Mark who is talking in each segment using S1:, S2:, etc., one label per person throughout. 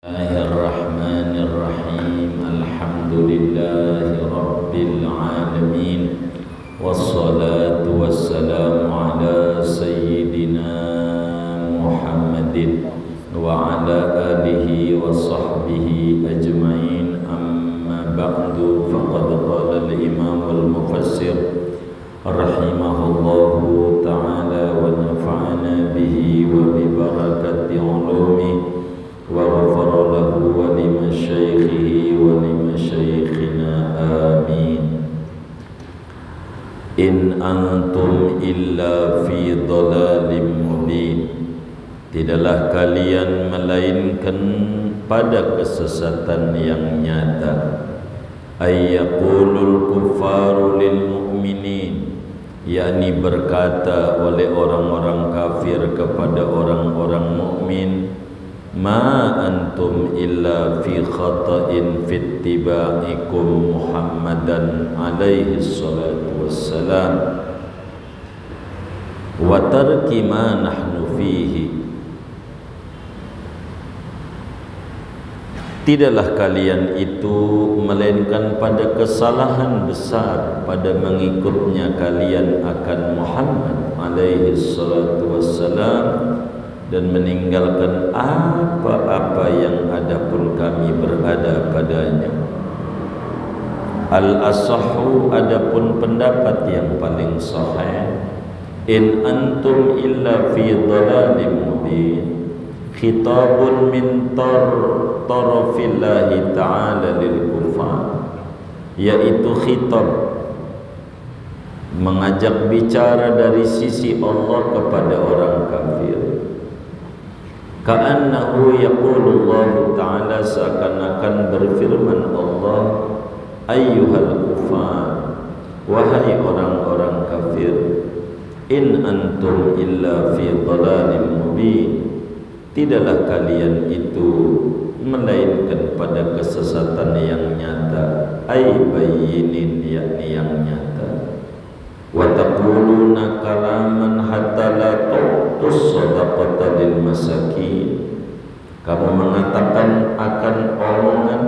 S1: Bismillahirrahmanirrahim. Alhamdulillahi rabbil alamin. Wassalatu wassalamu ala sayyidina Muhammadin wa ala alihi wa sahbihi ajma'in. Amma ba'du, faqad qala al-imam al-mufassir rahimahullahu ta'ala wa nafa'ana bihi wa bi barakati ulumi wa ghafara lahu wa li masyaikhihi wa li masyaikhina amin. In antum illa fi dhalalim mubin. Tidaklah kalian melainkan pada kesesatan yang nyata. Ayyaqulul kuffaru lil mu'minin, yakni berkata oleh orang-orang kafir kepada orang-orang mukmin, ma antum illa fi khata'in fi ittiba'ikum Muhammadan alaihi salatu wassalam wa tarki ma nahnu fihi. Tidaklah kalian itu melainkan pada kesalahan besar pada mengikutnya kalian akan Muhammad alaihi salatu wassalam dan meninggalkan apa-apa yang adapun kami berada padanya. Al-asahhu, adapun pendapat yang paling sahih, in antum illa fi dhalalim mubin, khitabun min tarafillahi ta'ala lil kufar, yaitu khitab mengajak bicara dari sisi Allah kepada orang kafir. Ka'annahu yaqulullahu ta'ala, seakan-akan berfirman Allah, ayyuhal kufar, wahai orang-orang kafir, in antum illa fi dhalalim mubin, tidaklah kalian itu melainkan pada kesesatan yang nyata, ay bayyinin, yakni yang nyata. Wa taquluna kalaman hatta la tu'tus sadaqata lil masakin, kamu mengatakan akan omongan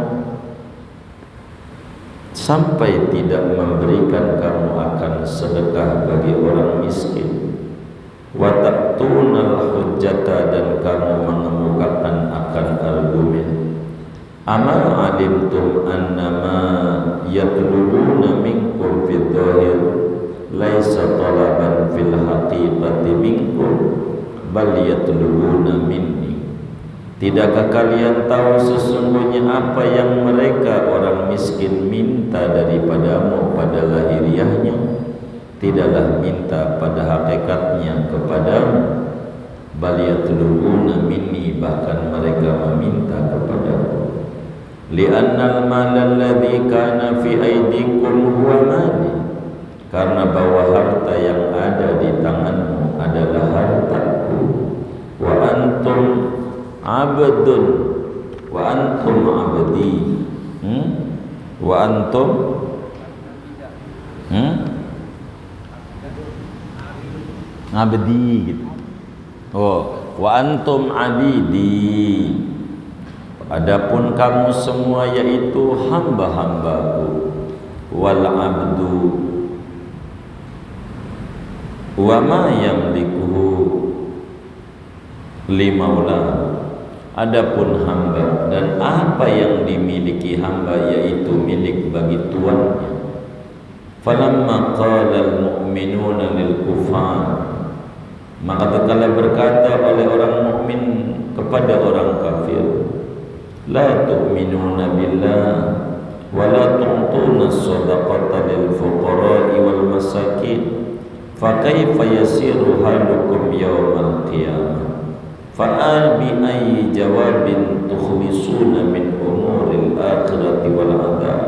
S1: sampai tidak memberikan kamu akan sedekah bagi orang miskin. Wa ta'tunal hujjata, dan kamu mengemukakan akan argumen. Ama alimtum annama yatlubuna minkum fid dhahir laisa talaban fil haqiqati minkum bal yatlubuna minni. Tidakkah kalian tahu sesungguhnya apa yang mereka orang miskin minta daripadamu pada lahiriahnya, tidaklah minta pada hakikatnya kepadamu. Bal yatlubuna minni, bahkan mereka meminta kepadamu. Li'annal mal alladhi kana fi aydikum huwa mali, karena bahwa harta yang ada di tanganmu adalah hartaku. Wa antum abdun, wa antum abdi, wa antum abdi gitu. Oh, wa antum abidi, adapun kamu semua yaitu hamba-hambaku. Wal abdu wa ma yamlikuhu limaula, adapun hamba dan apa yang dimiliki hamba yaitu milik bagi tuannya. Falamma qala al-mu'minuna lil kufar, maka tatkala berkata oleh orang mukmin kepada orang kafir, la tu'minuna billah wa la tu'tuna as-sadaqata lil fuqara'i wal masakin, fa kaifa yasiru halukum yawmal qiyamah, fa abi ayyi jawabin tukhlisuna min umuril akhirati wal adab.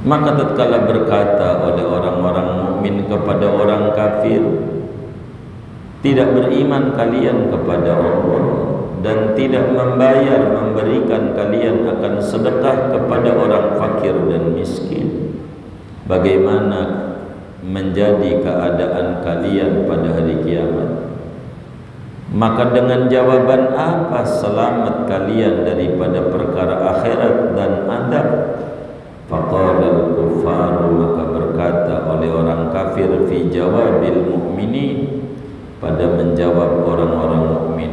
S1: Maka tatkala berkata oleh orang-orang mukmin kepada orang kafir, tidak beriman kalian kepada Allah dan tidak memberikan kalian akan sedekah kepada orang fakir dan miskin, bagaimana menjadi keadaan kalian pada hari kiamat? Maka dengan jawaban apa selamat kalian daripada perkara akhirat dan adab? Faqala al-kuffaru, maka berkata oleh orang kafir, fi jawabil mu'minin, pada menjawab orang-orang mukmin,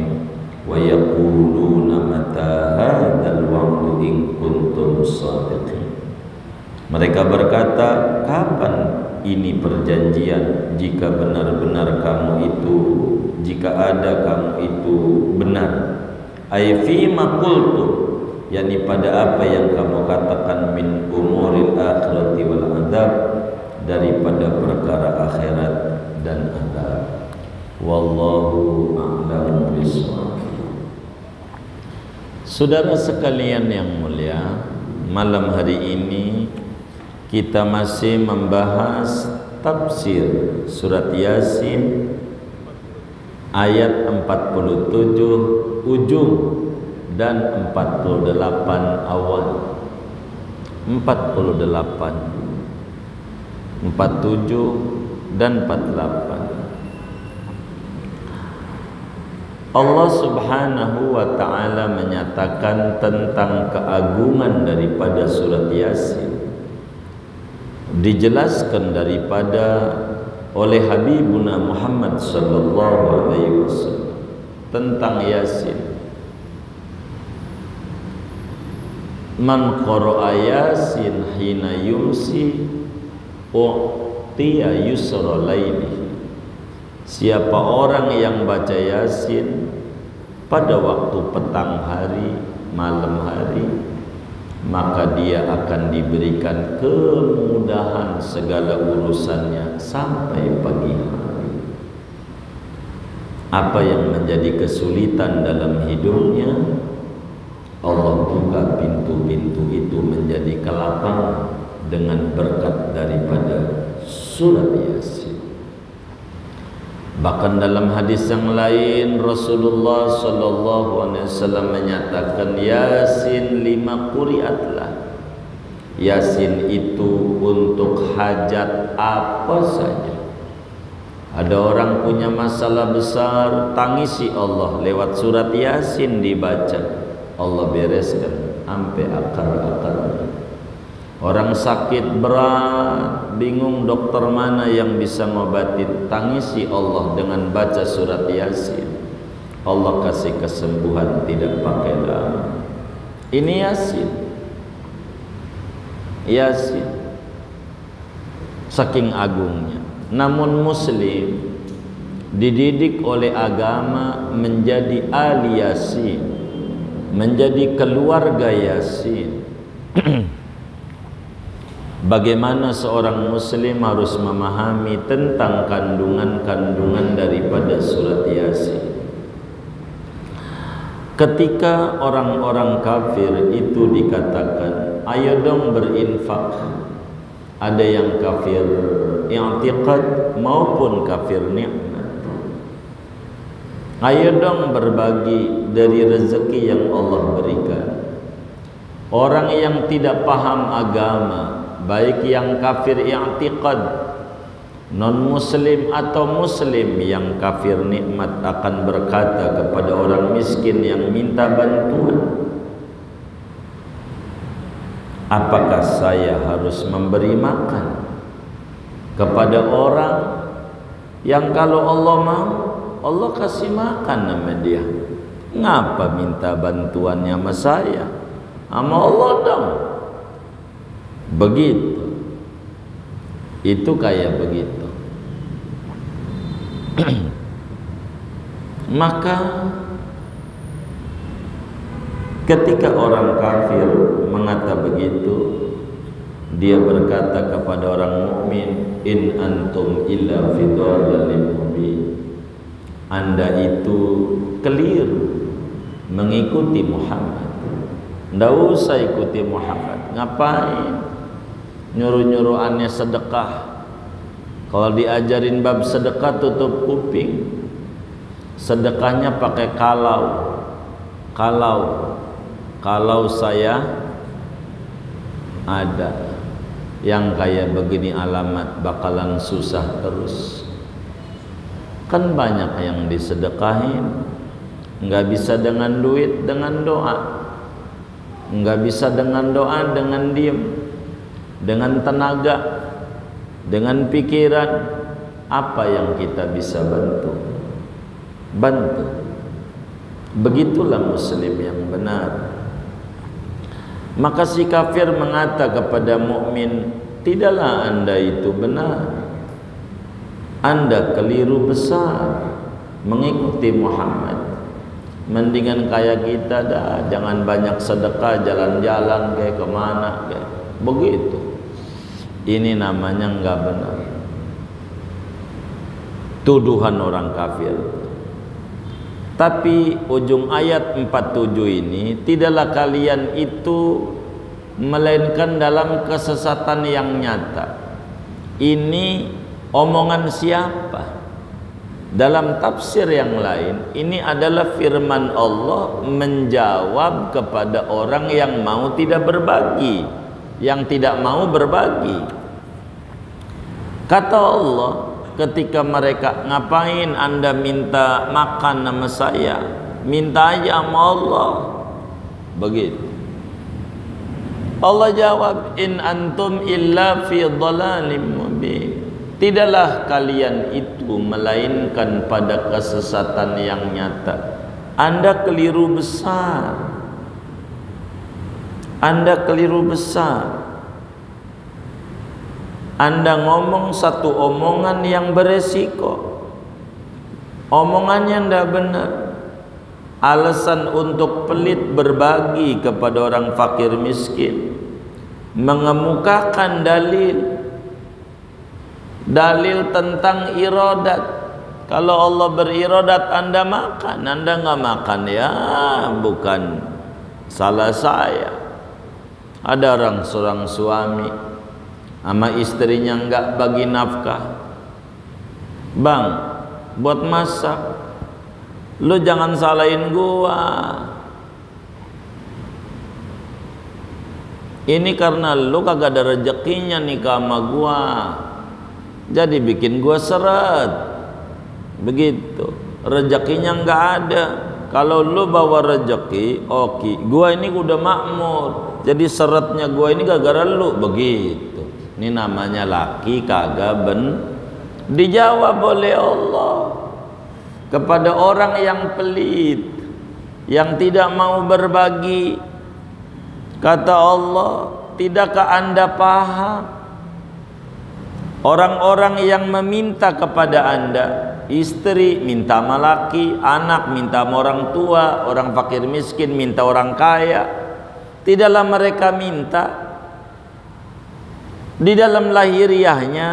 S1: wa yaquluna mata hadzal wa'du in kuntum shadiqin. Mereka berkata, kapan ini perjanjian jika benar-benar kamu itu, jika ada kamu itu benar. Ay fi ma qultu, yakni pada apa yang kamu katakan, min umuril akhirati wal adab, daripada perkara akhirat dan adab. Wallahu a'lam bishawab. Saudara sekalian yang mulia, malam hari ini kita masih membahas tafsir surat Yasin ayat 47 ujung dan 48 awal. 48, 47 dan 48. Allah Subhanahu wa ta'ala menyatakan tentang keagungan daripada surat Yasin. Dijelaskan daripada oleh Habibuna Muhammad sallallahu alaihi wasallam tentang Yasin. Man qara'a Yasin hina yumsi u'tiya yusra lailihi. Siapa orang yang baca Yasin pada waktu petang hari, malam hari, maka dia akan diberikan kemudahan segala urusannya sampai pagi hari. Apa yang menjadi kesulitan dalam hidupnya, Allah buka pintu-pintu itu menjadi kelapangan dengan berkat daripada surat Yasin. Bahkan dalam hadis yang lain Rasulullah sallallahu alaihi wasallam menyatakan, Yasin 5 quri'atlah. Yasin itu untuk hajat apa saja. Ada orang punya masalah besar, tangisi Allah lewat surat Yasin dibaca, Allah bereskan sampai akar-akarnya. Orang sakit berat, bingung dokter mana yang bisa ngobatin, tangisi Allah dengan baca surat Yasin, Allah kasih kesembuhan tidak pakai lama. Ini Yasin. Yasin saking agungnya. Namun muslim dididik oleh agama menjadi ahli Yasin, menjadi keluarga Yasin. Bagaimana seorang muslim harus memahami tentang kandungan-kandungan daripada surat Yasin. Ketika orang-orang kafir itu dikatakan, ayo dong berinfak. Ada yang kafir i'tiqad maupun kafir nikmat. Ayo dong berbagi dari rezeki yang Allah berikan. Orang yang tidak paham agama, baik yang kafir i'tiqad, non muslim atau muslim yang kafir nikmat, akan berkata kepada orang miskin yang minta bantuan, apakah saya harus memberi makan kepada orang yang kalau Allah mau, Allah kasih makan sama dia? Ngapa minta bantuannya sama saya? Sama Allah dong. Begitu. Itu kayak begitu. Maka ketika orang kafir mengata begitu, dia berkata kepada orang mukmin, in antum illa fi dhalalin mubin. Anda itu keliru mengikuti Muhammad. Nggak usah ikuti Muhammad. Ngapain nyuruh-nyuruh aneh sedekah? Kalau diajarin bab sedekah tutup kuping. Sedekahnya pakai kalau saya ada yang kayak begini alamat, bakalan susah terus. Kan banyak yang disedekahin, nggak bisa dengan duit, dengan doa. Nggak bisa dengan doa, dengan diem, dengan tenaga, dengan pikiran. Apa yang kita bisa bantu? Bantu. Begitulah muslim yang benar. Maka si kafir mengata kepada mukmin, tidaklah Anda itu benar, Anda keliru besar mengikuti Muhammad. Mendingan kayak kita dah, jangan banyak sedekah, jalan-jalan kayak kemana kayak begitu. Ini namanya enggak benar. Tuduhan orang kafir. Tapi ujung ayat 47 ini, tidaklah kalian itu melainkan dalam kesesatan yang nyata. Ini omongan siapa? Dalam tafsir yang lain, ini adalah firman Allah menjawab kepada orang yang mau tidak berbagi, yang tidak mau berbagi. Kata Allah, ketika mereka, ngapain Anda minta makan sama saya? Minta aja sama Allah. Begitu. Allah jawab, in antum illa fi dhalalim mubin. Tidaklah kalian itu melainkan pada kesesatan yang nyata. Anda keliru besar. Anda keliru besar. Anda ngomong satu omongan yang beresiko, omongannya tidak benar. Alasan untuk pelit berbagi kepada orang fakir miskin, mengemukakan dalil tentang iradat. Kalau Allah berirodat Anda makan, Anda nggak makan, ya bukan salah saya. Ada seorang suami sama istrinya nggak bagi nafkah. Bang, buat masak, lu jangan salahin gua. Ini karena lu kagak ada rezekinya nikah sama gua, jadi bikin gua seret. Begitu, rezekinya nggak ada. Kalau lu bawa rezeki, oke, gua ini udah makmur, jadi seretnya gua ini gara-gara lu. Begitu. Ini namanya laki kagak dijawab oleh Allah kepada orang yang pelit, yang tidak mau berbagi. Kata Allah, tidakkah Anda paham? Orang-orang yang meminta kepada Anda, istri minta sama laki, anak minta sama orang tua, orang fakir miskin minta orang kaya. Tidaklah mereka minta di dalam lahiriahnya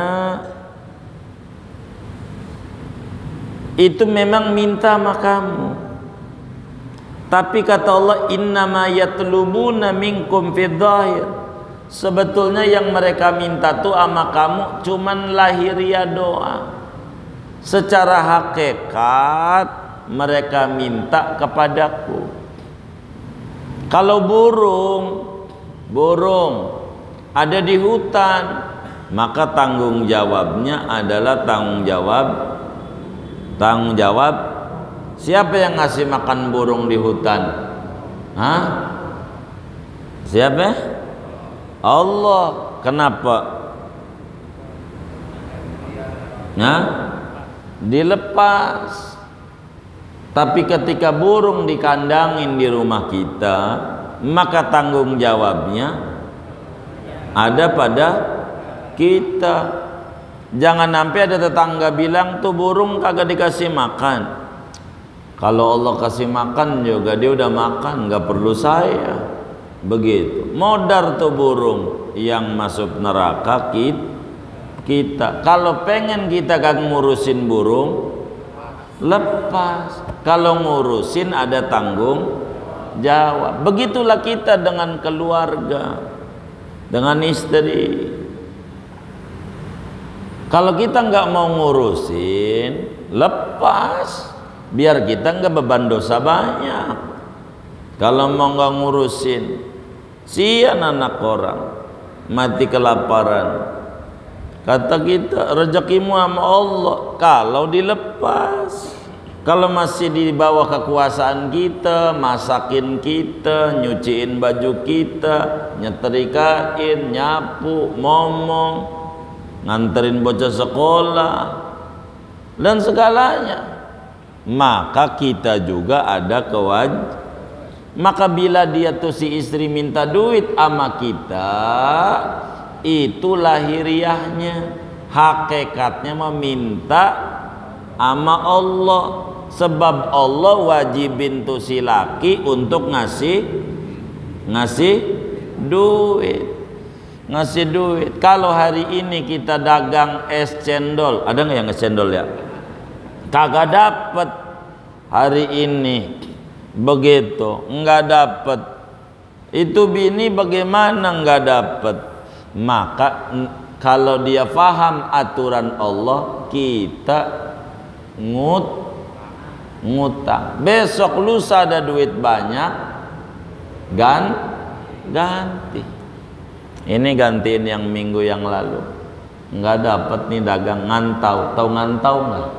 S1: itu memang minta sama kamu. Tapi kata Allah, innama yatlubuna minkum fid dhahir. Sebetulnya yang mereka minta tuh sama kamu cuman lahiriah doa. Secara hakikat mereka minta kepadaku. Kalau burung ada di hutan, maka tanggung jawabnya adalah tanggung jawab siapa yang ngasih makan burung di hutan? Hah? Siapa? Allah. Kenapa? Nah, dilepas. Tapi ketika burung dikandangin di rumah kita, maka tanggung jawabnya ada pada kita. Jangan sampai ada tetangga bilang tuh burung kagak dikasih makan. Kalau Allah kasih makan juga dia udah makan, nggak perlu saya. Begitu. Modar tuh burung yang masuk neraka kita. Kalau pengen kita kagak ngurusin burung, lepas. Kalau ngurusin ada tanggung jawab. Begitulah kita dengan keluarga, dengan istri. Kalau kita nggak mau ngurusin, lepas. Biar kita nggak beban dosa banyak. Kalau mau nggak ngurusin, sian anak orang mati kelaparan. Kata kita rezekimu sama Allah kalau dilepas. Kalau masih di bawah kekuasaan kita, masakin kita, nyuciin baju kita, nyetrikain, nyapu, ngomong, nganterin bocah sekolah dan segalanya, maka kita juga ada kewajiban. Maka bila dia tuh si istri minta duit sama kita, itu lahiriahnya, hakikatnya meminta sama Allah. Sebab Allah wajibin tuh si laki untuk ngasih duit. Ngasih duit. Kalau hari ini kita dagang es cendol, ada nggak yang es cendol ya? Kagak dapet hari ini. Begitu, nggak dapet. Itu bini bagaimana nggak dapet? Maka kalau dia paham aturan Allah, kita ngutang. Besok lusa ada duit banyak, ganti. Ini gantiin yang minggu yang lalu. Nggak dapet nih dagang, ngantau. Tahu ngantau nggak?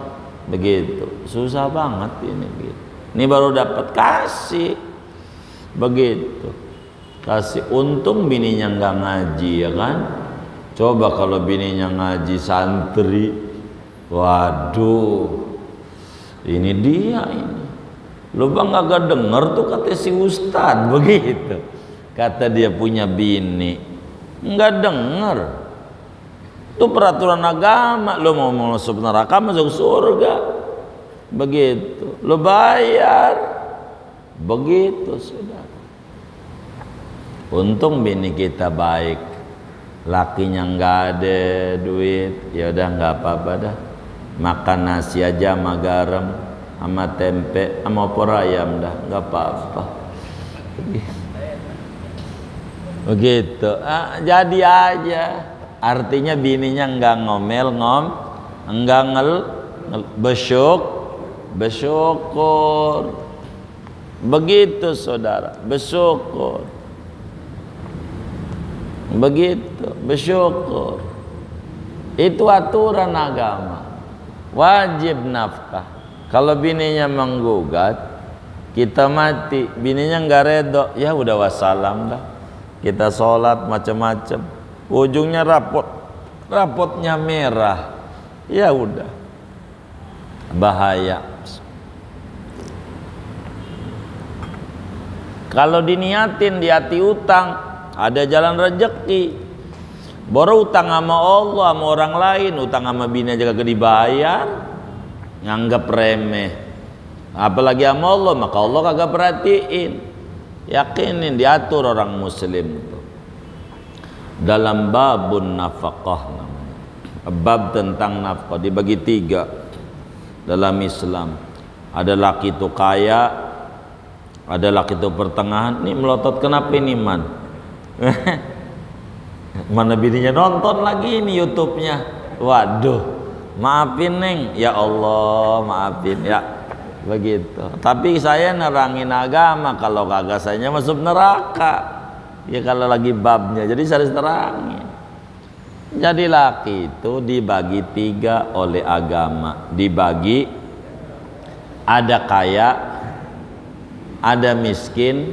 S1: Begitu. Susah banget ini. Gitu. Ini baru dapat, kasih. Begitu. Kasih. Untung bininya nggak ngaji ya kan? Coba kalau bininya ngaji santri, waduh. Ini dia ini. Lu bang agak denger tuh kata si Ustad begitu. Kata dia punya bini. Enggak denger. Itu peraturan agama. Lu mau masuk neraka masuk surga. Begitu. Lu bayar. Begitu sudah. Untung bini kita baik. Lakinya enggak ada duit. Ya udah enggak apa-apa dah. Makan nasi aja sama garam, sama tempe, sama opor ayam dah, nggak apa-apa. Begitu, jadi aja. Artinya bininya nggak enggak bersyukur. Begitu saudara, bersyukur. Begitu, bersyukur. Itu aturan agama. Wajib nafkah. Kalau bininya menggugat, kita mati. Bininya nggak redo, ya udah wassalam dah. Kita sholat macam-macam, ujungnya rapotnya merah, ya udah bahaya. Kalau diniatin di hati utang, ada jalan rezeki. Baru utang sama Allah, sama orang lain, utang sama bini aja kagak dibayar, nganggap remeh. Apalagi sama Allah, maka Allah kagak perhatiin. Yakinin diatur orang muslim itu. Dalam babun nafkah namanya. Bab tentang nafkah dibagi 3 dalam Islam. Ada laki itu kaya, ada laki itu pertengahan. Ini melotot kenapa ini man? Mana bininya nonton lagi ini YouTube-nya. Waduh, maafin Neng. Ya Allah, maafin ya. Begitu. Tapi saya nerangin agama, kalau kagak saya masuk neraka. Ya kalau lagi babnya, jadi saya harus terangin. Jadi laki itu dibagi 3 oleh agama. Dibagi, ada kaya, ada miskin,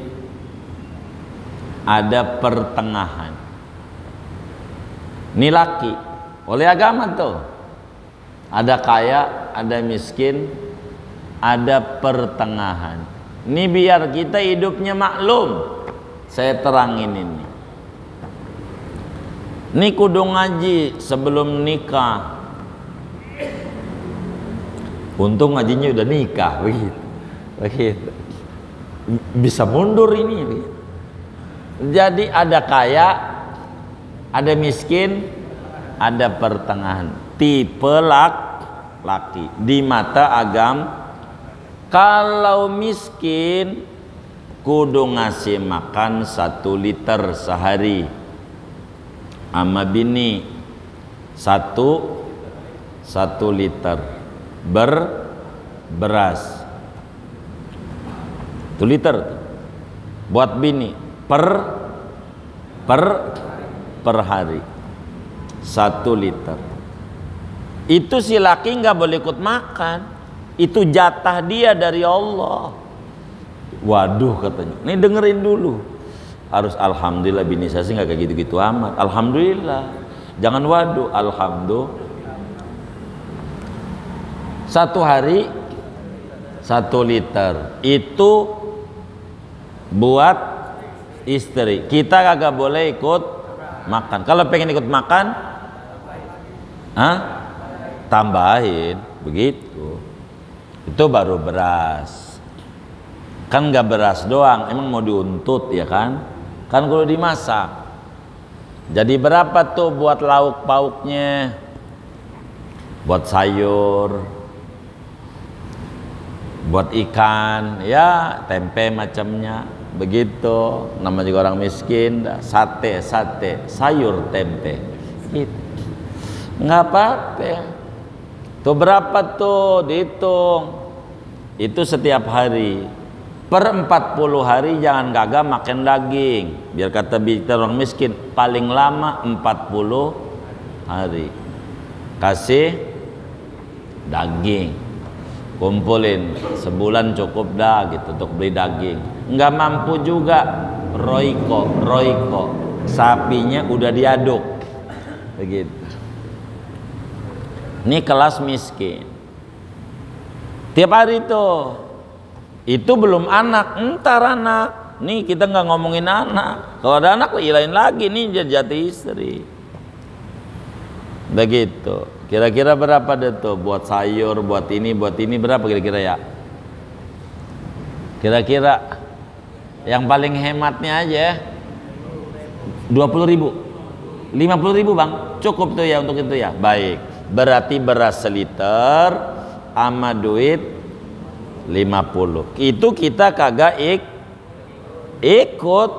S1: ada pertengahan. Ini laki oleh agama tuh. Ada kaya, ada miskin, ada pertengahan. Ini biar kita hidupnya maklum. Saya terangin ini. Ini kudu ngaji sebelum nikah. Untung ngajinya udah nikah, begitu. Bisa mundur ini. Begitu. Jadi ada kaya, ada miskin, ada pertengahan. Tipe laki di mata agama. Kalau miskin kudu ngasih makan 1 liter sehari sama bini 1 liter beras 1 liter buat bini per hari. 1 liter. Itu si laki nggak boleh ikut makan. Itu jatah dia dari Allah. Waduh katanya. Nih dengerin dulu. Harus alhamdulillah, bini saya sih nggak kayak gitu-gitu amat. Alhamdulillah. Jangan waduh, alhamdulillah. 1 hari 1 liter. Itu buat istri. Kita kagak boleh ikut makan. Kalau pengen ikut makan, tambahin begitu. Itu baru beras. Kan nggak beras doang, emang mau diuntut ya kan? Kan kalau dimasak. Jadi berapa tuh buat lauk pauknya? Buat sayur, buat ikan, ya tempe macamnya. Begitu, namanya juga orang miskin, sate, sayur tempe. Gitu. Nggak apa-apa. Tuh berapa tuh dihitung. Itu setiap hari. Per 40 hari jangan kagak makan daging. Biar kata orang miskin, paling lama 40 hari. Kasih daging. Kumpulin sebulan cukup dah gitu untuk beli daging. Nggak mampu juga, roiko. Sapinya udah diaduk. Begitu. Ini kelas miskin. Tiap hari tuh. Itu belum anak, entar anak. Nih kita nggak ngomongin anak. Kalau ada anak lain lagi nih jati istri. Begitu. Kira-kira berapa deh tuh buat sayur, buat ini berapa kira-kira ya? Kira-kira yang paling hematnya aja 20.000, 50.000 bang, cukup tuh ya untuk itu ya. Baik, berarti beras seliter sama duit 50. Itu kita kagak ikut.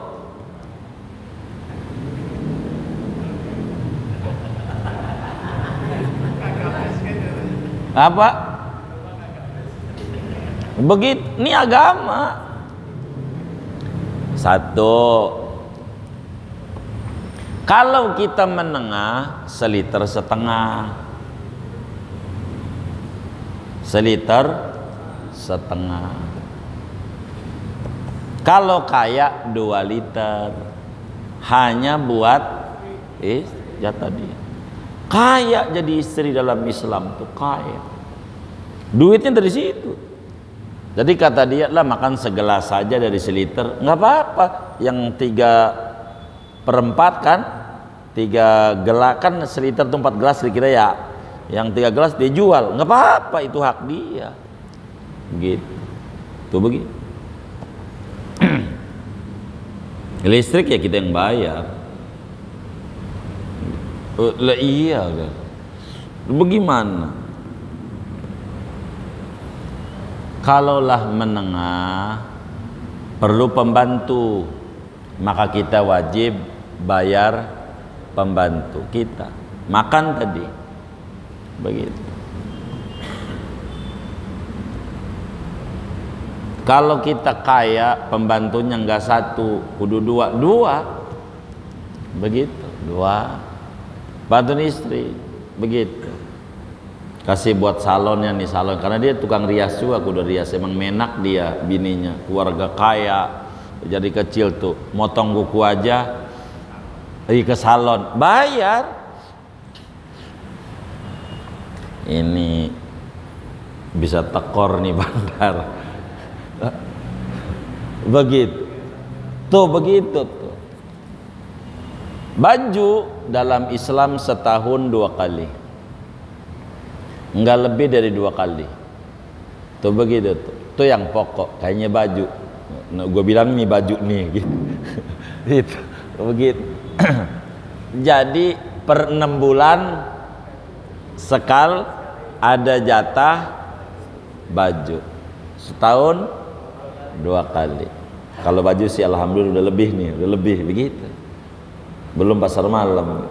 S1: Apa? Begitu, ini agama. 1. Kalau kita menengah, 1,5 liter. 1,5. Kalau kaya 2 liter. Hanya buat jatah dia. Kaya jadi istri dalam Islam tuh kaya. Duitnya dari situ. Jadi kata dia lah makan segelas saja dari 1 liter, nggak apa-apa. Yang 3/4 kan, 3 gelas kan 1 liter tuh 4 gelas kira-kira ya. Yang 3 gelas dia jual, nggak apa-apa, itu hak dia. Gitu. Tuh begitu. Listrik ya kita yang bayar. Lah iya kan. Bagaimana? Kalaulah menengah perlu pembantu, maka kita wajib bayar pembantu kita. Makan tadi. Begitu. Kalau kita kaya, pembantunya enggak 1, kudu 2. Begitu, 2. Bantu istri, begitu. Kasih buat salonnya nih, salon, karena dia tukang rias juga, kudu rias. Emang menak dia, bininya, keluarga kaya, jadi kecil tuh, motong kuku aja, pergi ke salon, bayar. Ini bisa tekor nih bandar. Begitu, tuh begitu tuh. Baju dalam Islam setahun 2 kali, enggak lebih dari 2 kali. Tuh begitu tuh. Tuh yang pokok, kayaknya baju. Nah, gue bilang nih baju nih gitu. Gitu. Begitu. Jadi per 6 bulan sekal ada jatah baju. Setahun 2 kali. Kalau baju sih alhamdulillah udah lebih nih, udah lebih begitu. Belum pasar malam.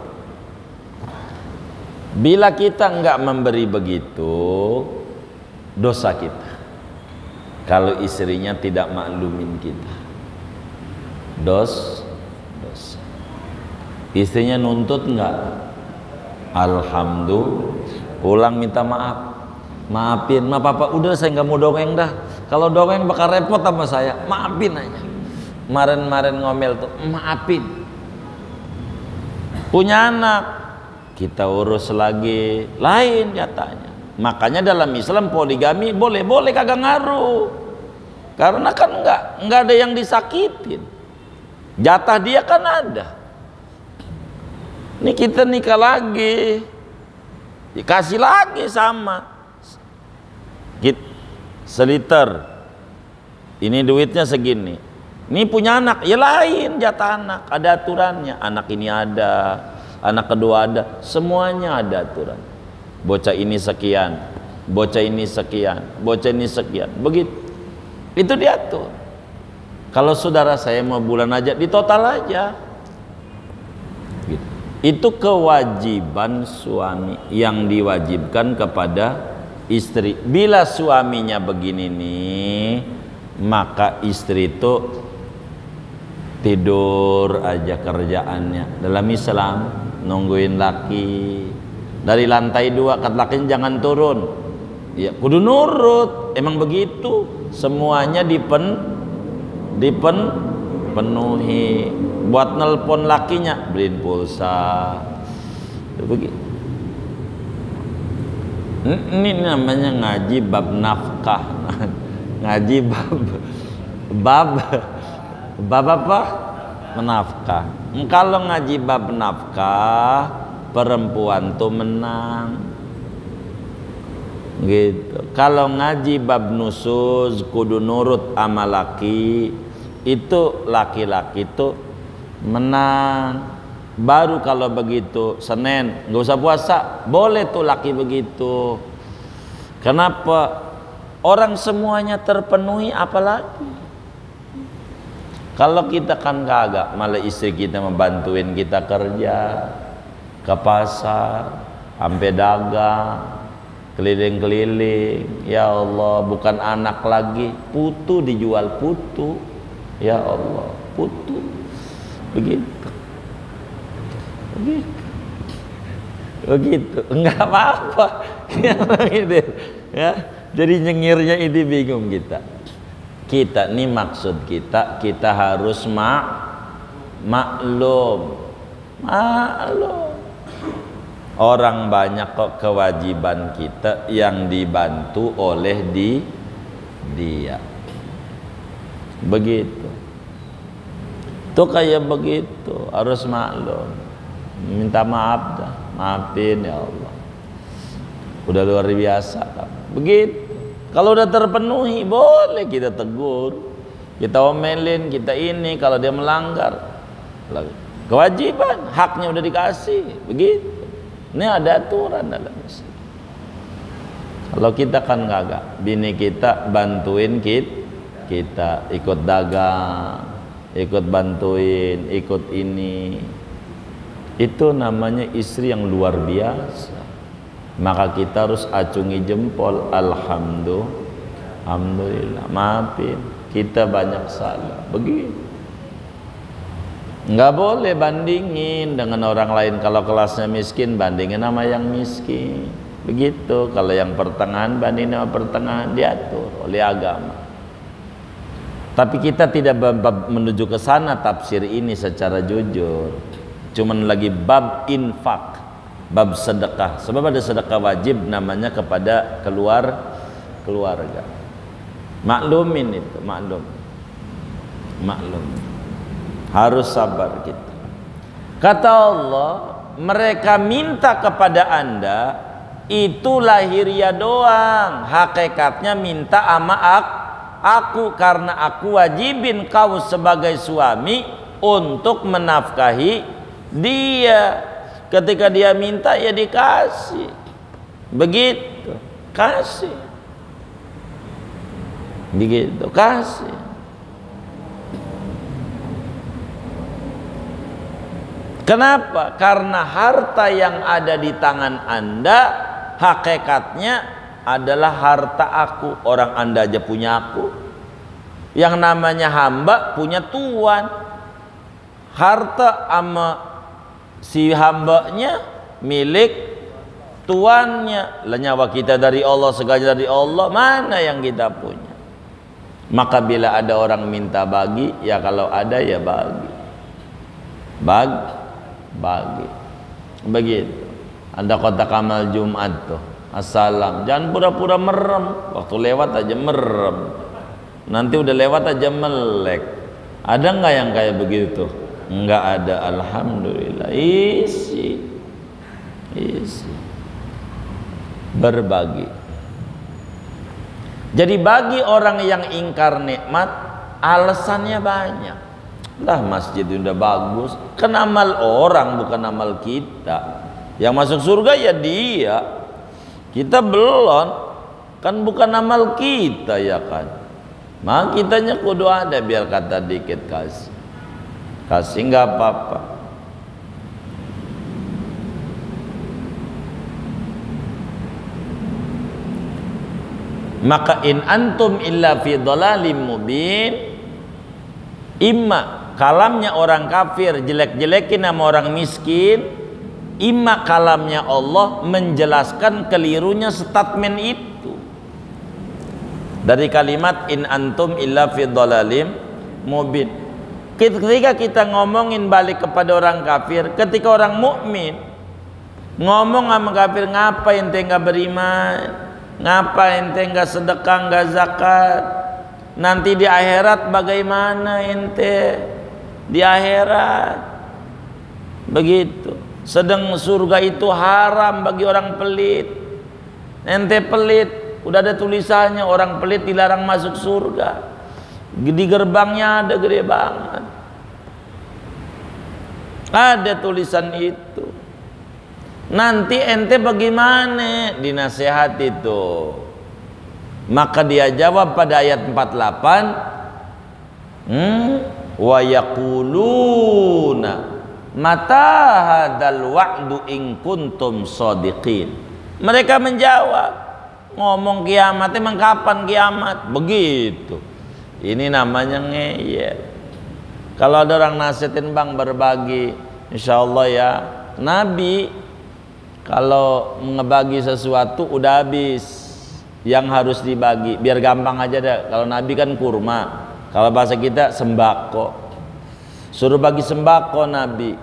S1: Bila kita enggak memberi begitu, dosa kita. Kalau istrinya tidak maklumin kita, dosa. Istrinya nuntut enggak? Alhamdulillah. Pulang minta maaf. Maafin, maaf papa, udah saya nggak mau dongeng dah. Kalau dongeng bakal repot sama saya. Maafin aja. Kemarin ngomel tuh, maafin. Punya anak, kita urus lagi, lain jatahnya. Makanya dalam Islam poligami boleh kagak ngaruh. Karena kan nggak ada yang disakitin. Jatah dia kan ada. Ini kita nikah lagi, dikasih lagi sama. Seliter. Ini duitnya segini. Ini punya anak, ya lain jatah anak, ada aturannya. Anak ini ada, anak kedua ada, semuanya ada aturan. Bocah ini sekian, bocah ini sekian, bocah ini sekian, begitu. Itu diatur. Kalau saudara saya mau bulan aja, di total aja. Gitu. Itu kewajiban suami yang diwajibkan kepada istri. Bila suaminya begini nih, maka istri itu tidur aja kerjaannya. Dalam Islam nungguin laki dari lantai 2, kata laki jangan turun, ya kudu nurut, emang begitu. Semuanya dipenuhi. Buat nelpon lakinya beliin pulsa, begitu. Ini namanya ngaji bab nafkah. Ngaji bab apa? Menafkah. Kalau ngaji bab nafkah, perempuan tuh menang. Gitu. Kalau ngaji bab nusuz, kudu nurut sama laki, itu laki-laki tuh menang. Baru kalau begitu Senin nggak usah puasa, boleh tuh laki begitu. Kenapa? Orang semuanya terpenuhi, apalagi kalau kita kan kagak, malah istri kita membantuin kita kerja ke pasar, sampai dagang, keliling-keliling. Ya Allah, bukan anak lagi, putu dijual putu. Ya Allah, putu. Begitu. Enggak apa-apa. Ya, jadi nyengirnya ini bingung kita. Kita nih maksud kita harus maklum. Orang banyak kok kewajiban kita yang dibantu oleh dia. Begitu. Tuh kayak begitu, harus maklum. Minta maaf dah, maafin ya Allah. Udah luar biasa kan? Begitu. Kalau udah terpenuhi boleh kita tegur, kita omelin, kita ini kalau dia melanggar. Kewajiban, haknya udah dikasih, begitu. Ini ada aturan dalam Islam. Kalau kita kan kagak, bini kita bantuin kita ikut dagang, ikut bantuin, ikut ini. Itu namanya istri yang luar biasa. Maka kita harus acungi jempol. Alhamdulillah, maafin, kita banyak salah. Begitu. Nggak boleh bandingin dengan orang lain. Kalau kelasnya miskin, bandingin sama yang miskin. Begitu. Kalau yang pertengahan, bandingin sama pertengahan, diatur oleh agama. Tapi kita tidak menuju ke sana tafsir ini secara jujur. Cuman lagi bab infak, bab sedekah. Sebab ada sedekah wajib namanya kepada keluarga. Maklumin itu, maklum. Harus sabar kita. Kata Allah, mereka minta kepada Anda itu lahiriah doang. Hakikatnya minta sama aku, karena aku wajibin kau sebagai suami untuk menafkahi dia. Ketika dia minta ya dikasih. Begitu, kasih. Begitu, kasih. Kenapa? Karena harta yang ada di tangan Anda hakikatnya adalah harta aku. Orang Anda aja punya aku. Yang namanya hamba punya tuan. Harta sama si hambanya milik tuannya. Nyawa kita dari Allah, segala dari Allah, mana yang kita punya? Maka bila ada orang minta bagi, ya kalau ada ya bagi. Bagi. Begitu. Ada kotak amal Jumat tuh. Assalam. Jangan pura-pura merem. Waktu lewat aja merem. Nanti udah lewat aja melek. Ada nggak yang kayak begitu? Nggak ada. Alhamdulillah. Isi. Berbagi. Jadi bagi orang yang ingkar nikmat, alasannya banyak. Lah masjid udah bagus, kan amal orang bukan amal kita. Yang masuk surga ya dia, kita belum, kan bukan amal kita ya kan. Maka kitanya kudu ada, biar kata dikit kasih nggak apa-apa. Maka in antum illa fi dhalalim mubin, imma kalamnya orang kafir jelek-jelekin sama orang miskin, imma kalamnya Allah menjelaskan kelirunya statement itu. Dari kalimat in antum illa fi dhalalim mubin. Ketika kita ngomongin balik kepada orang kafir, ketika orang mukmin ngomong sama kafir, ngapa ente nggak beriman, ngapa ente nggak sedekah, nggak zakat, nanti di akhirat bagaimana ente di akhirat? Begitu. Sedang surga itu haram bagi orang pelit. Ente pelit, udah ada tulisannya orang pelit dilarang masuk surga. Di gerbangnya ada gede banget. Ada tulisan itu. Nanti ente bagaimana? Dinasehat itu. Maka dia jawab pada ayat 48, wa yaquluna mata hadzal wa'du in kuntum shadiqin. Mereka menjawab, ngomong kiamat emang kapan kiamat? Begitu. Ini namanya ngeyel. Kalau ada orang nasihatin bang berbagi, insya Allah ya, Nabi kalau ngebagi sesuatu udah habis yang harus dibagi, biar gampang aja deh. Kalau Nabi kan kurma, kalau bahasa kita sembako. Suruh bagi sembako Nabi,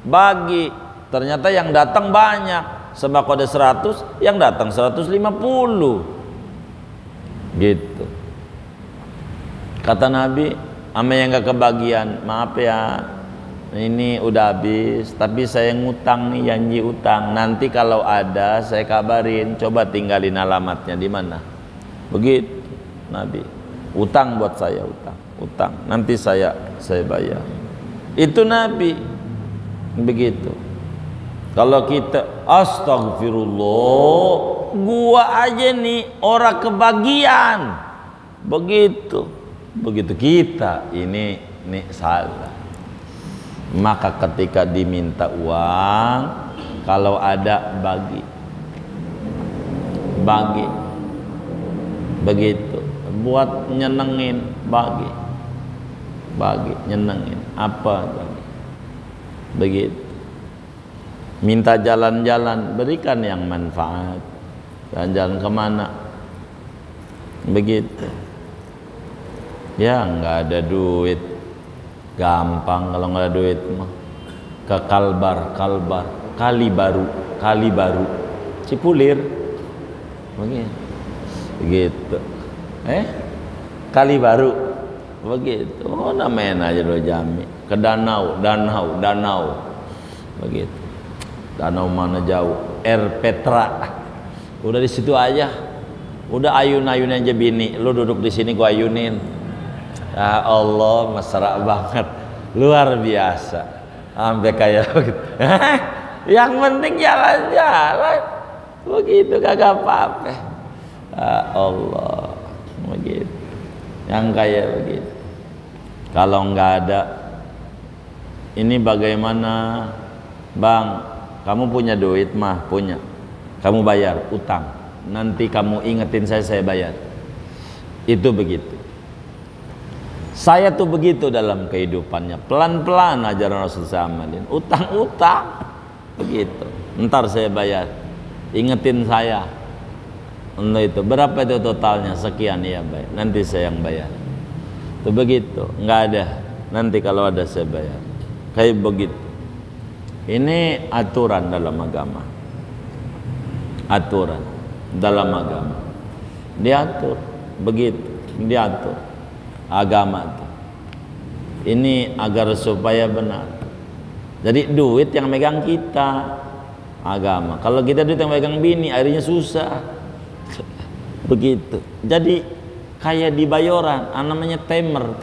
S1: bagi. Ternyata yang datang banyak. Sembako ada 100, yang datang 150. Gitu. Kata Nabi, ame yang gak kebagian, maaf ya, ini udah habis, tapi saya ngutang nih, janji utang. Nanti kalau ada saya kabarin, coba tinggalin alamatnya di mana. Begitu Nabi. Utang buat saya, utang. Nanti saya bayar. Itu Nabi. Begitu. Kalau kita astagfirullah, gua aja nih orang kebagian. Begitu kita ini salah. Maka ketika diminta uang, kalau ada bagi. Begitu. Buat nyenengin, bagi nyenengin apa bagi. Begitu. Minta jalan-jalan, berikan yang manfaat. Jalan-jalan kemana? Begitu. Ya nggak ada duit, gampang kalau nggak ada duit mah. Ke Kalbar, Kali baru, Cipulir, begitu. Kali baru, begitu. Oh namanya aja lo Jami. Ke danau, begitu. Danau mana jauh? Air Petra, udah di situ aja. Udah ayun-ayun aja bini, lu duduk di sini gua ayunin. Ya Allah, mesra banget, luar biasa, sampai kayak begitu. Yang penting jalan-jalan, begitu kagak apa-apa. Ya Allah, begitu. Yang kayak begitu. Kalau nggak ada, ini bagaimana, bang? Kamu punya duit mah punya, kamu bayar utang. Nanti kamu ingetin saya bayar. Itu begitu. Saya tuh begitu dalam kehidupannya, pelan-pelan ajaran Rasul saya amalin. Utang-utang, begitu. ntar saya bayar, ingetin saya untuk itu. Berapa itu totalnya? Sekian. Ya baik, nanti saya yang bayar. Itu begitu, nggak ada. Nanti kalau ada saya bayar. Kayak begitu. Ini aturan dalam agama. Aturan dalam agama. Diatur begitu, diatur agama itu. Ini agar supaya benar. Jadi duit yang megang kita, agama. Kalau kita duit yang megang bini, akhirnya susah. Begitu. Jadi kayak di Bayoran, namanya temer.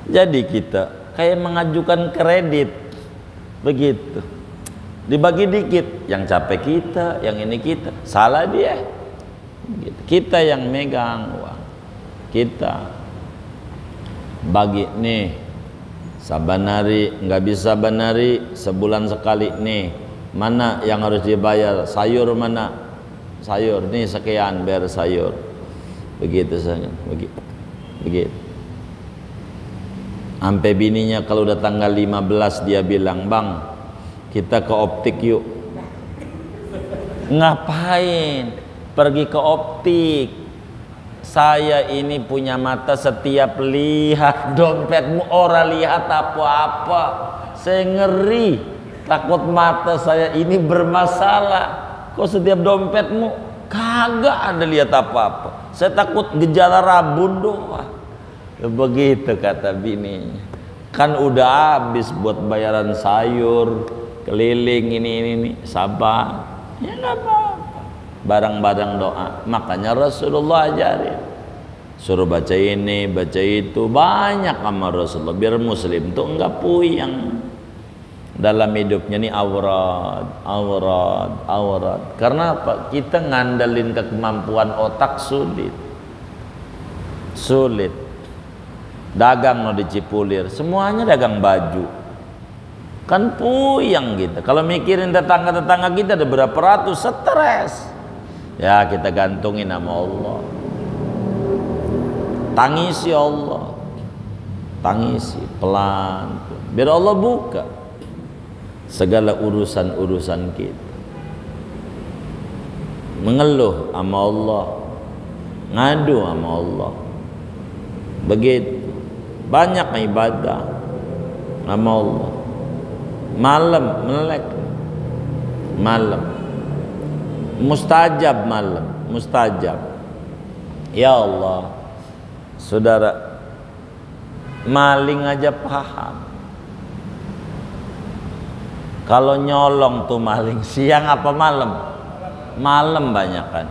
S1: Jadi kita kayak mengajukan kredit, begitu. Dibagi dikit, yang capek kita, yang ini kita, salah dia. Begitu. Kita yang megang uang, kita bagi nih, sabanari, nggak bisa banari, sebulan sekali nih. Mana yang harus dibayar? Sayur mana? Sayur nih sekian, bayar sayur. Begitu saja, begitu. Sampai bininya kalau udah tanggal 15 dia bilang, "Bang, kita ke optik yuk." Ngapain? Pergi ke optik. Saya ini punya mata, setiap lihat dompetmu, orang lihat apa-apa. Saya ngeri, takut mata saya ini bermasalah. Kok setiap dompetmu kagak ada lihat apa-apa. Saya takut gejala rabun doang. Begitu kata bininya. Kan udah habis buat bayaran sayur, keliling ini, sabar. Ya nggak apa-apa. Barang-barang doa. Makanya Rasulullah ajarin, suruh baca ini, baca itu, banyak sama Rasulullah. Biar Muslim tuh enggak puyeng dalam hidupnya nih, aurat. Karena apa? Kita ngandelin ke kemampuan otak sulit. Dagang no di Cipulir, semuanya dagang baju. Kan puyeng gitu. Kalau mikirin tetangga-tetangga kita ada berapa ratus, stres. Ya kita gantungin sama Allah. Tangisi Allah. Tangisi pelan. Biar Allah buka segala urusan-urusan kita. Mengeluh sama Allah, ngadu sama Allah. Begitu. Banyak ibadah sama Allah. Malam melek, malam mustajab, malam mustajab. Ya Allah, saudara, maling aja paham. Kalau nyolong tuh maling siang apa malam? Malam banyak kan,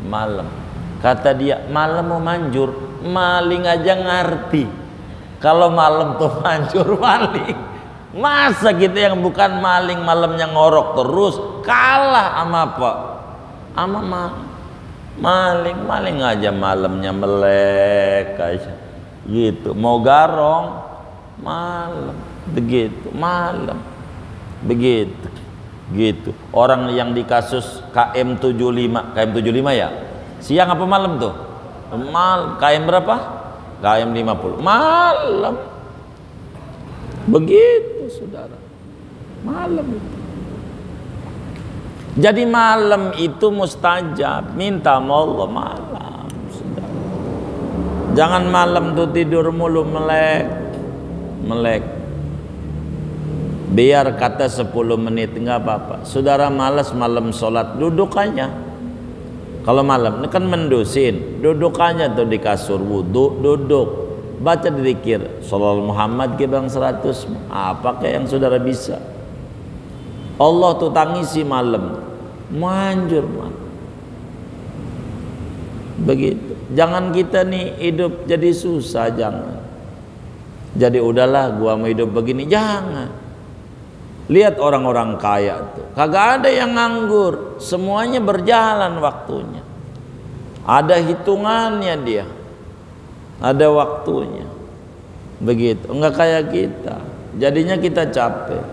S1: malam. Kata dia, malam mau manjur, maling aja ngerti. Kalau malam tuh manjur maling, masa kita yang bukan maling malamnya ngorok terus, kalah sama apa? Sama maling aja malamnya melek aja gitu. Mau garong malam, begitu malam, begitu gitu. Orang yang di kasus KM75 ya, siang apa malam tuh? KM berapa? KM 50 malam. Begitu saudara, malam itu. Jadi malam itu mustajab, minta sama Allah malam, saudara. Jangan malam tuh tidur mulu melek. Biar kata 10 menit nggak apa-apa. Saudara malas malam sholat, duduk aja. Kalau malam ini kan mendusin, duduk aja tuh di kasur wudu, duduk, baca dzikir, Shallallahu Muhammad kita bilang 100, apa kayak yang saudara bisa. Allah tuh tangisi malam, manjur malam. Begitu. Jangan kita nih hidup jadi susah, jangan. Jadi udahlah, gua mau hidup begini, jangan. Lihat orang-orang kaya tuh, kagak ada yang nganggur, semuanya berjalan waktunya. Ada hitungannya dia, ada waktunya. Begitu, enggak kayak kita. Jadinya kita capek.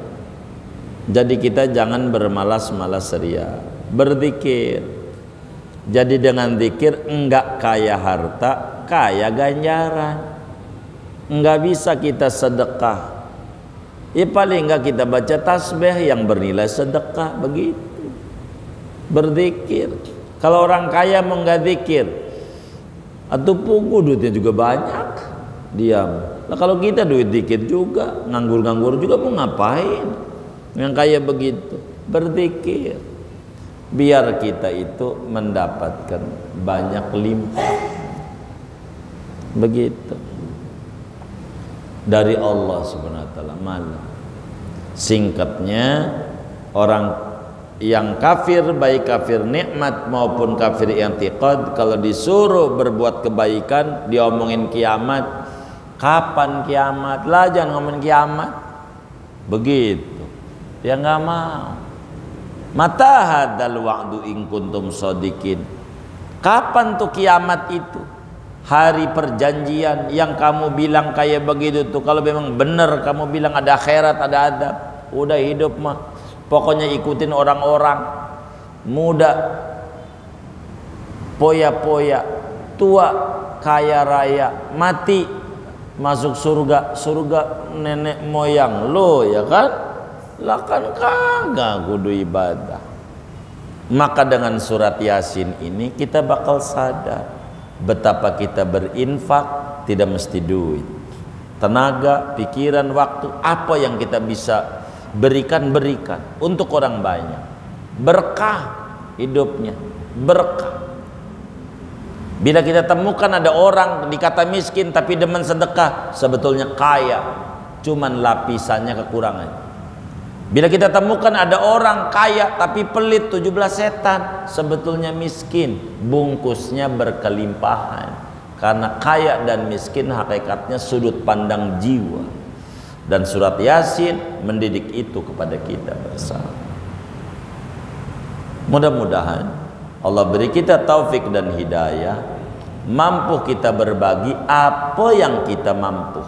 S1: Jadi kita jangan bermalas-malas ria, berzikir. Jadi dengan zikir enggak kaya harta, kaya ganjaran. Enggak bisa kita sedekah Ya paling enggak kita baca tasbih yang bernilai sedekah, begitu. Berzikir. Kalau orang kaya mau enggak zikir, atau pugu duitnya juga banyak, diam. Nah kalau kita duit dikit juga, nganggur-nganggur juga, mau ngapain? Yang kaya begitu, berzikir. Biar kita itu mendapatkan banyak limpah. Begitu. Dari Allah Subhanahu wa taala malah. Singkatnya, orang yang kafir, baik kafir nikmat maupun kafir i'tiqad, kalau disuruh berbuat kebaikan, diomongin kiamat, kapan kiamat? Lah jangan ngomongin kiamat. Begitu. Dia nggak mau. Mata hadzal wa'du in kuntum shadiqin. Kapan tuh kiamat itu? Hari perjanjian yang kamu bilang kayak begitu tuh, kalau memang benar kamu bilang ada akhirat, ada adab, udah hidup mah pokoknya ikutin orang-orang, muda poya-poya, tua kaya raya, mati masuk surga, surga nenek moyang lo, ya kan? Lah kan kagak kudu ibadah. Maka dengan surat Yasin ini kita bakal sadar betapa kita berinfak tidak mesti duit, tenaga, pikiran, waktu, apa yang kita bisa berikan untuk orang banyak. Berkah hidupnya, berkah. Bila kita temukan ada orang dikata miskin tapi demen sedekah, sebetulnya kaya, cuman lapisannya kekurangan. Bila kita temukan ada orang kaya tapi pelit 17 setan, sebetulnya miskin, bungkusnya berkelimpahan. Karena kaya dan miskin hakikatnya sudut pandang jiwa. Dan surat Yasin mendidik itu kepada kita bersama. Mudah-mudahan Allah beri kita taufik dan hidayah, mampu kita berbagi apa yang kita mampu,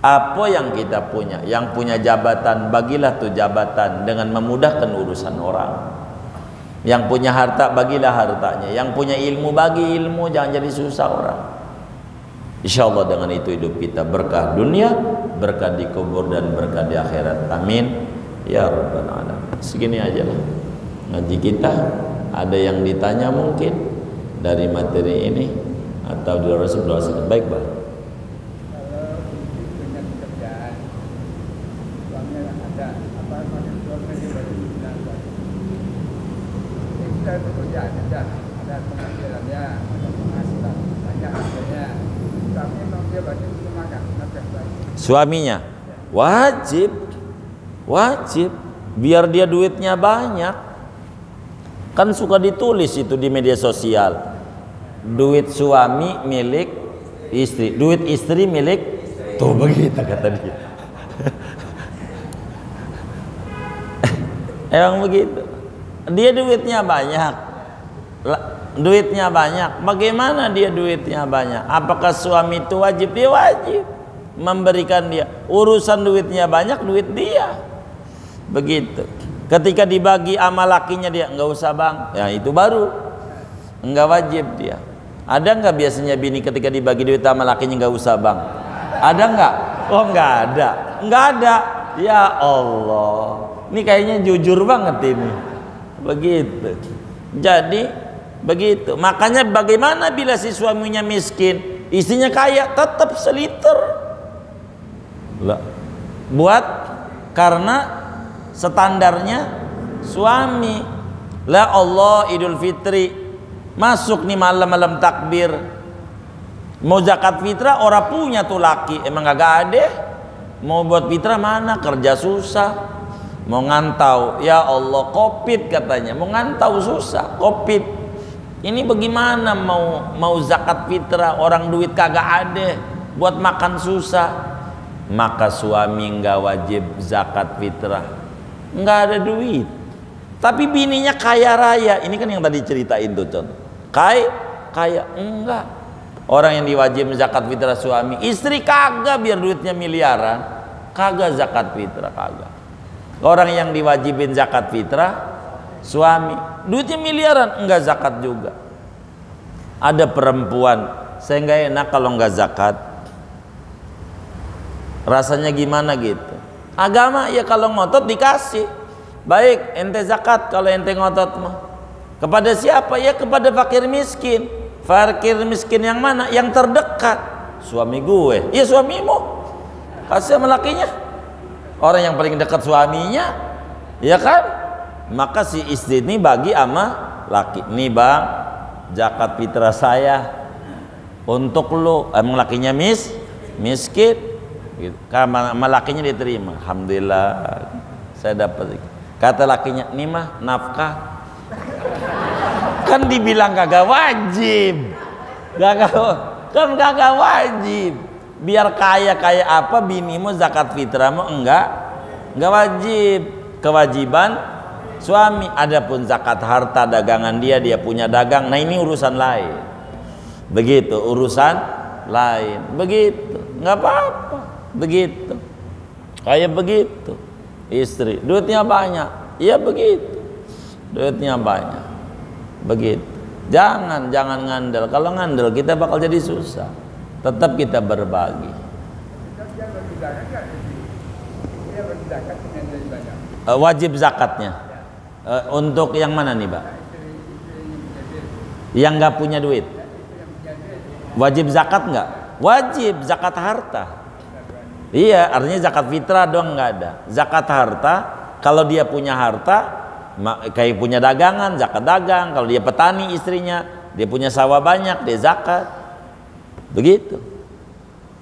S1: apa yang kita punya. Yang punya jabatan, bagilah tuh jabatan dengan memudahkan urusan orang. Yang punya harta, bagilah hartanya. Yang punya ilmu, bagi ilmu, jangan jadi susah orang. Insya Allah dengan itu hidup kita berkah dunia, berkah di kubur, dan berkah di akhirat. Amin ya rabbal alamin. Segini aja lah ngaji kita. Ada yang ditanya mungkin dari materi ini atau di luar sebelum baik Pak.
S2: Ada penghasilannya, ada penghasilan banyak hasilnya, tapi memang dia wajib untuk makan.
S1: Suaminya wajib biar dia duitnya banyak. Kan suka ditulis itu di media sosial, duit suami milik istri, duit istri milik tuh, begitu kata dia. Emang begitu. Dia duitnya banyak, bagaimana dia duitnya banyak? Apakah suami itu wajib? Dia wajib memberikan dia. Urusan duitnya banyak, duit dia. Begitu. Ketika dibagi sama lakinya, dia nggak usah bang, ya itu baru nggak wajib dia. Ada nggak biasanya bini ketika dibagi duit sama lakinya nggak usah bang? Ada nggak? Oh nggak ada. Ya Allah, ini kayaknya jujur banget ini. Begitu. Jadi begitu. Makanya bagaimana bila si suaminya miskin, istrinya kaya, tetap seliter. Lah, buat karena standarnya suami. Lah Allah Idul Fitri masuk nih malam-malam takbir, mau zakat fitrah orang punya tuh laki, emang gak ada. Mau buat fitrah mana, kerja susah. Mau ngantau, ya Allah covid katanya, mau ngantau susah, covid. Ini bagaimana mau zakat fitrah, orang duit kagak ada, buat makan susah. Maka suami nggak wajib zakat fitrah, nggak ada duit. Tapi bininya kaya raya, ini kan yang tadi ceritain tuh contoh. Kaya enggak. Orang yang diwajib zakat fitrah suami, istri kagak, biar duitnya miliaran, kagak zakat fitrah kagak. Orang yang diwajibin zakat fitrah suami, duitnya miliaran, enggak zakat juga. Ada perempuan, saya nggak enak kalau nggak zakat. Rasanya gimana gitu? Agama ya kalau ngotot dikasih. Baik, ente zakat kalau ente ngotot mah. Kepada siapa? Ya kepada fakir miskin. Fakir miskin yang mana? Yang terdekat. Suami gue. Ya suamimu. Kasih sama lakinya. Orang yang paling dekat suaminya. Ya kan? Maka si istri ini bagi sama laki. Nih bang, zakat fitrah saya untuk lu. Emang lakinya miskin. Gitu. Karena lakinya diterima. Alhamdulillah saya dapat. Kata lakinya, nih mah nafkah. Kan dibilang kagak wajib. Kan kagak wajib. Biar kaya apa binimu zakat fitrahmu enggak wajib. Kewajiban suami. Adapun zakat harta dagangan dia punya dagang. Nah ini urusan lain. Begitu urusan lain. Begitu. Enggak apa-apa. Begitu. Kayak begitu. Istri, duitnya banyak. Iya begitu. Duitnya banyak. Begitu. Jangan ngandel. Kalau ngandel kita bakal jadi susah. Tetap kita berbagi. Wajib zakatnya. Untuk yang mana nih, Pak? Yang nggak punya duit. Wajib zakat nggak? Wajib zakat harta. Iya, artinya zakat fitrah doang nggak ada. Zakat harta, kalau dia punya harta, kayak punya dagangan, zakat dagang. Kalau dia petani istrinya, dia punya sawah banyak, dia zakat. Begitu.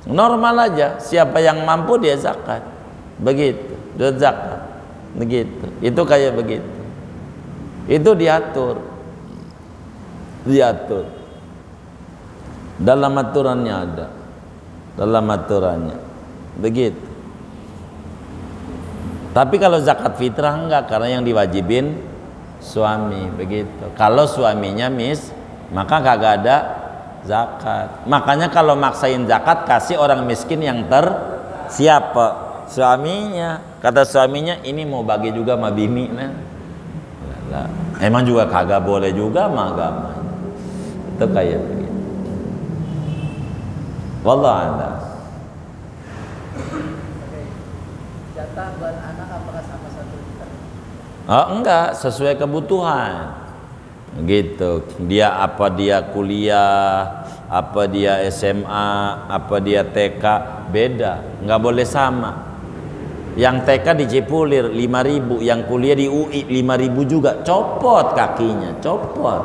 S1: Normal aja. Siapa yang mampu dia zakat. Begitu. Dia zakat. Begitu. Itu kayak begitu. Itu diatur. Diatur. Dalam aturannya ada. Dalam aturannya. Begitu. Tapi kalau zakat fitrah enggak, karena yang diwajibin suami. Begitu. Kalau suaminya maka kagak ada zakat. Makanya kalau maksain zakat, kasih orang miskin yang siapa? Suaminya. Kata suaminya, ini mau bagi juga sama bini. Nah. Emang juga kagak boleh juga sama agama. Itu kayak begitu. Wallahu a'lam.
S2: Jatah buat anak apakah sama satu juta?
S1: Oh, enggak, sesuai kebutuhan. Gitu. Dia kuliah, apa dia SMA, apa dia TK, beda. Enggak boleh sama. Yang TK di Cipulir 5.000, yang kuliah di UI 5.000 juga. Copot kakinya, copot.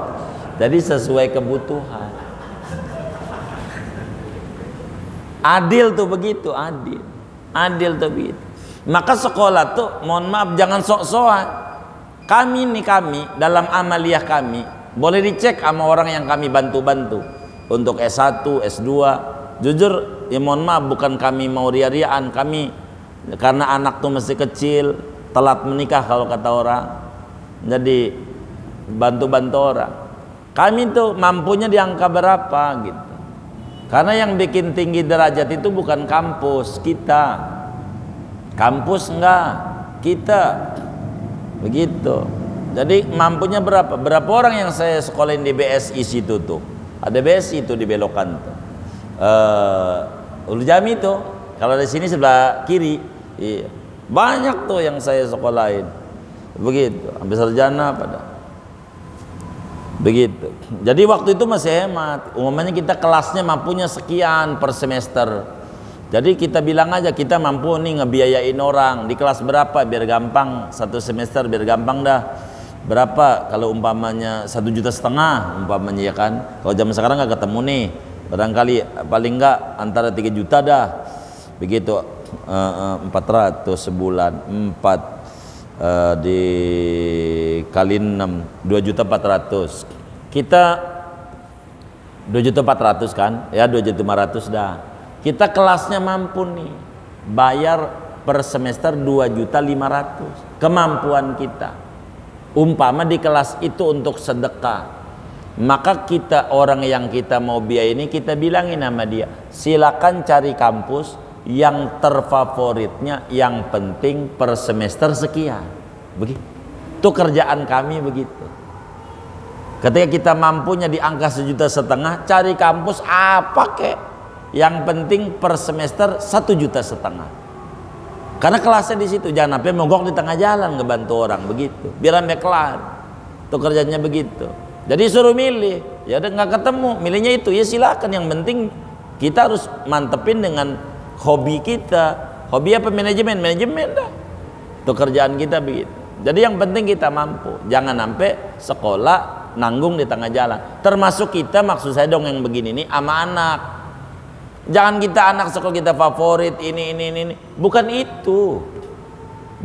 S1: Jadi sesuai kebutuhan. Adil tuh begitu, adil. Adil tuh begitu. Maka sekolah tuh, mohon maaf, jangan sok-sokan. Kami dalam amaliyah kami boleh dicek sama orang yang kami bantu-bantu untuk S1, S2. Jujur, ya mohon maaf, bukan kami mau ria-riaan, kami karena anak tuh masih kecil, telat menikah kalau kata orang. Jadi bantu-bantu orang. Kami tuh mampunya di angka berapa gitu. Karena yang bikin tinggi derajat itu bukan kampus kita. Kampus enggak, kita. Begitu. Jadi mampunya berapa? Berapa orang yang saya sekolahin di BSI situ tuh? Ada BSI itu di belokan tuh. Ulu Jami tuh. Kalau di sini sebelah kiri, iya. Banyak tuh yang saya sekolahin. Begitu. Sampai sarjana pada. Begitu. Jadi waktu itu masih hemat. Umumnya kita kelasnya mampunya sekian per semester. Jadi kita bilang aja kita mampu nih ngebiayain orang di kelas berapa biar gampang, satu semester biar gampang dah. Berapa kalau umpamanya 1,5 juta umpamanya, ya kan. Kalau zaman sekarang nggak ketemu nih, barangkali paling nggak antara 3 juta dah. Begitu 400 sebulan, 4 dikali 6 2.400.000. Kita 2.400.000 kan, ya 2.500.000 dah. Kita kelasnya mampu nih bayar per semester 2.500.000, kemampuan kita. Umpama di kelas itu untuk sedekah, maka kita orang yang kita mau biaya ini kita bilangin sama dia, silakan cari kampus yang terfavoritnya, yang penting per semester sekian. Begitu. Itu kerjaan kami begitu. Ketika kita mampunya di angka 1,5 juta, cari kampus apa kek, yang penting per semester 1,5 juta. Karena kelasnya di situ, jangan sampai mogok di tengah jalan ngebantu orang begitu. Biar sampai kelar. Tuh kerjanya begitu. Jadi suruh milih, ya udah nggak ketemu, milihnya itu ya silakan. Yang penting kita harus mantepin dengan hobi kita. Hobi apa? Manajemen dah. Tuh kerjaan kita begitu. Jadi yang penting kita mampu. Jangan sampai sekolah nanggung di tengah jalan. Termasuk kita, maksud saya dong yang begini nih sama anak. Jangan kita anak sekolah kita favorit ini. Bukan itu.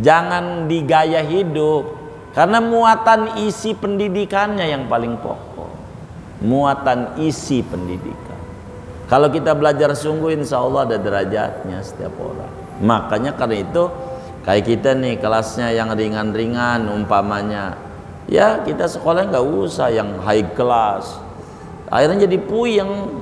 S1: Jangan digaya hidup. Karena muatan isi pendidikannya yang paling pokok. Muatan isi pendidikan. Kalau kita belajar sungguh, insya Allah ada derajatnya setiap orang. Makanya karena itu kayak kita nih kelasnya yang ringan-ringan umpamanya. Ya kita sekolah nggak usah yang high class. Akhirnya jadi puyeng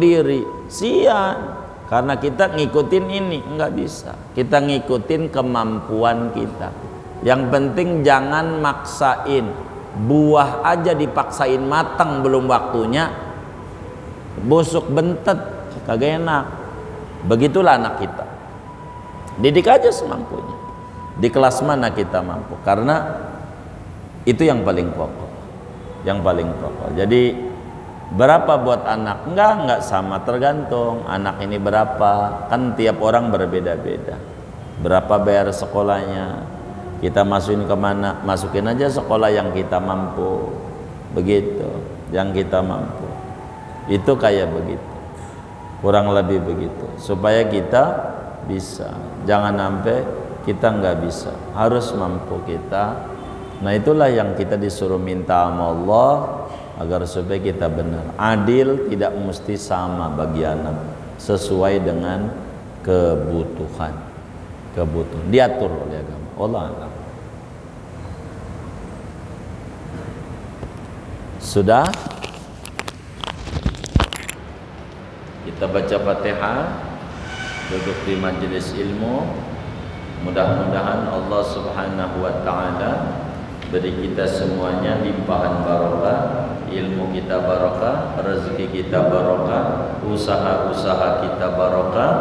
S1: diri, sian. Karena kita ngikutin ini nggak bisa. Kita ngikutin kemampuan kita. Yang penting jangan maksain. Buah aja dipaksain matang belum waktunya, busuk bentet, kagak enak. Begitulah anak kita. Didik aja semampunya. Di kelas mana kita mampu, karena itu yang paling pokok. Yang paling pokok. Jadi berapa buat anak? Enggak sama, tergantung anak ini berapa. Kan tiap orang berbeda-beda. Berapa bayar sekolahnya? Kita masukin kemana? Masukin aja sekolah yang kita mampu. Begitu, yang kita mampu. Itu kayak begitu. Kurang lebih begitu. Supaya kita bisa. Jangan sampai kita nggak bisa. Harus mampu kita. Nah itulah yang kita disuruh minta sama Allah, agar supaya kita benar. Adil, tidak mesti sama bagi anak. Sesuai dengan kebutuhan. Diatur oleh agama. Allah alam. Sudah? Kita baca Fatihah, duduk di majelis ilmu. Mudah-mudahan Allah Subhanahu wa taala beri kita semuanya limpahan barokah, ilmu kita barokah, rezeki kita barokah, usaha-usaha kita barokah,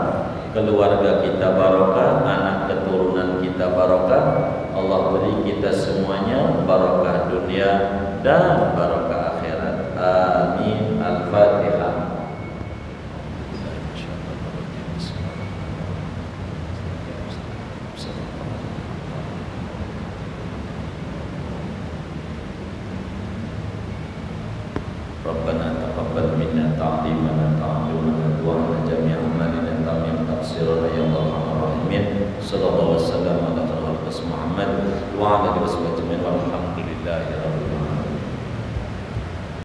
S1: keluarga kita barokah, anak keturunan kita barokah. Allah beri kita semuanya barokah dunia dan barokah akhirat. Amin. Al-Fatihah. Rabbana taqabbal minna ta'limana ta'allumana du'ana jami'a amalina tamim tafsirana ya Allahumma rahimin. Sallallahu wasallam ala khairil Muhammad wa ala alihi wa sahbihi walhamdulillahi rabbil